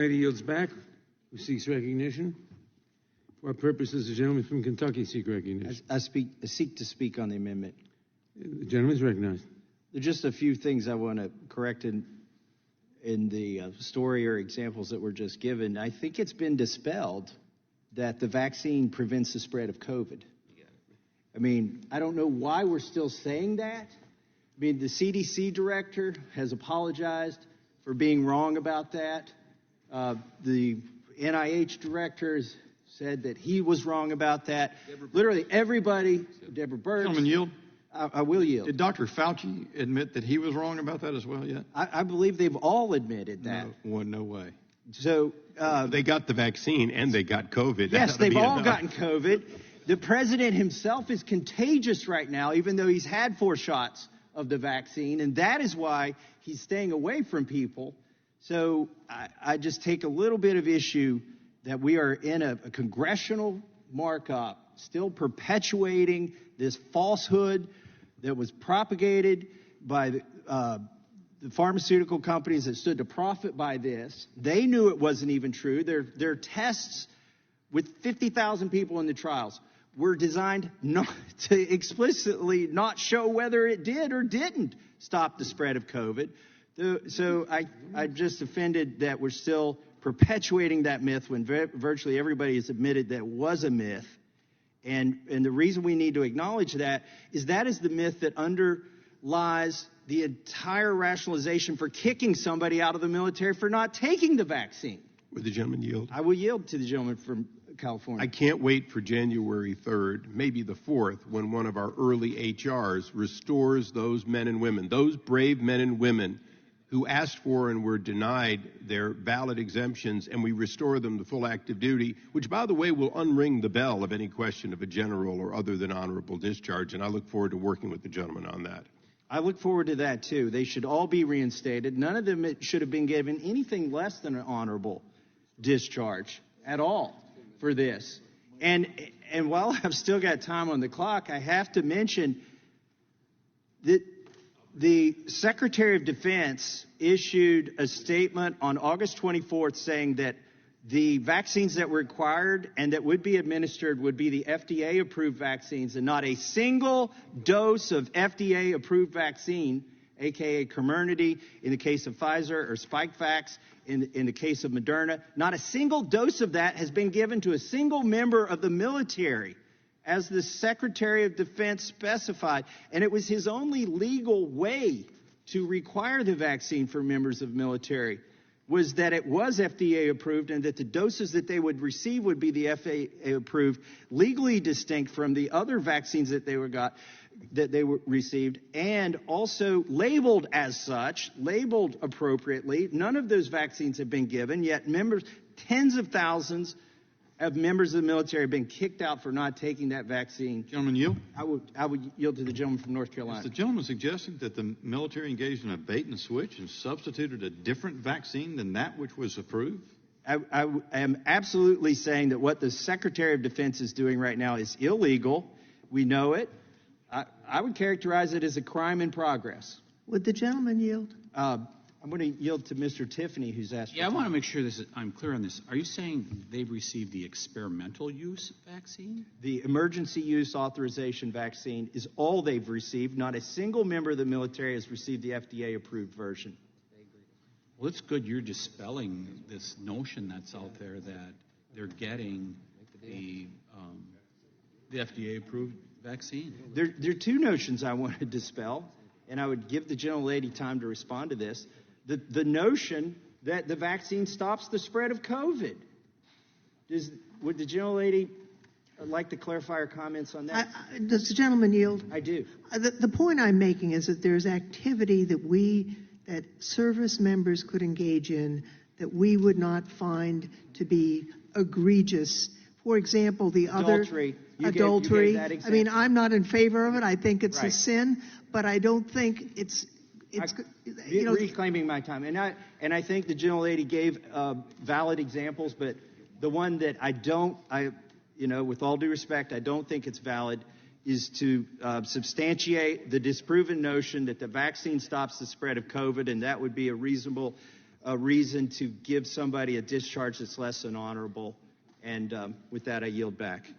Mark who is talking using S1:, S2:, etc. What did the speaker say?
S1: Lady yields back. Who seeks recognition? For what purposes the gentleman from Kentucky seek recognition?
S2: I seek to speak on the amendment.
S1: The gentleman is recognized.
S2: There are just a few things I want to correct in the story or examples that were just given. I think it's been dispelled that the vaccine prevents the spread of COVID. I mean, I don't know why we're still saying that. I mean, the CDC director has apologized for being wrong about that. The NIH director has said that he was wrong about that. Literally everybody, Deborah Birx.
S3: Gentleman, yield.
S2: I will yield.
S3: Did Dr. Fauci admit that he was wrong about that as well yet?
S2: I believe they've all admitted that.
S3: No way.
S2: So
S4: they got the vaccine and they got COVID.
S2: Yes, they've all gotten COVID. The president himself is contagious right now, even though he's had 4 shots of the vaccine, and that is why he's staying away from people. So I just take a little bit of issue that we are in a congressional markup, still perpetuating this falsehood that was propagated by the pharmaceutical companies that stood to profit by this. They knew it wasn't even true. Their tests with 50,000 people in the trials were designed not to explicitly not show whether it did or didn't stop the spread of COVID. So I'm just offended that we're still perpetuating that myth when virtually everybody has admitted that was a myth. And the reason we need to acknowledge that is the myth that underlies the entire rationalization for kicking somebody out of the military for not taking the vaccine.
S4: Would the gentleman yield?
S2: I will yield to the gentleman from California.
S4: I can't wait for January 3rd, maybe the 4th, when one of our early HRs restores those men and women, those brave men and women who asked for and were denied their valid exemptions, and we restore them to full active duty, which, by the way, will unring the bell of any question of a general or other than honorable discharge. And I look forward to working with the gentleman on that.
S2: I look forward to that, too. They should all be reinstated. None of them should have been given anything less than an honorable discharge at all for this. And while I've still got time on the clock, I have to mention that the Secretary of Defense issued a statement on August 24th saying that the vaccines that were required and that would be administered would be the FDA-approved vaccines and not a single dose of FDA-approved vaccine, a.k.a. Comirnaty in the case of Pfizer or Spikevax in the case of Moderna. Not a single dose of that has been given to a single member of the military, as the Secretary of Defense specified. And it was his only legal way to require the vaccine for members of military was that it was FDA approved and that the doses that they would receive would be the FDA approved, legally distinct from the other vaccines that they received, and also labeled as such, labeled appropriately. None of those vaccines have been given, yet tens of thousands of members of the military have been kicked out for not taking that vaccine.
S3: Gentleman, yield.
S2: I would yield to the gentleman from North Carolina.
S3: Is the gentleman suggesting that the military engaged in a bait and switch and substituted a different vaccine than that which was approved?
S2: I am absolutely saying that what the Secretary of Defense is doing right now is illegal. We know it. I would characterize it as a crime in progress.
S5: Would the gentleman yield?
S2: I'm going to yield to Mr. Tiffany, who's asked.
S6: Yeah, I want to make sure I'm clear on this. Are you saying they've received the experimental use vaccine?
S2: The emergency use authorization vaccine is all they've received. Not a single member of the military has received the FDA-approved version.
S6: Well, it's good you're dispelling this notion that's out there that they're getting the FDA-approved vaccine.
S2: There are 2 notions I want to dispel, and I would give the gentlelady time to respond to this. The notion that the vaccine stops the spread of COVID. Would the gentlelady like to clarify her comments on that?
S5: Does the gentleman yield?
S2: I do.
S5: The point I'm making is that there's activity that service members could engage in that we would not find to be egregious. For example,
S2: adultery.
S5: Adultery.
S2: I
S5: mean, I'm not in favor of it. I think it's a sin, but I don't think it's
S2: reclaiming my time. And I think the gentlelady gave valid examples, but the one that with all due respect, I don't think it's valid is to substantiate the disproven notion that the vaccine stops the spread of COVID, and that would be a reasonable a reason to give somebody a discharge that's less than honorable. And with that, I yield back.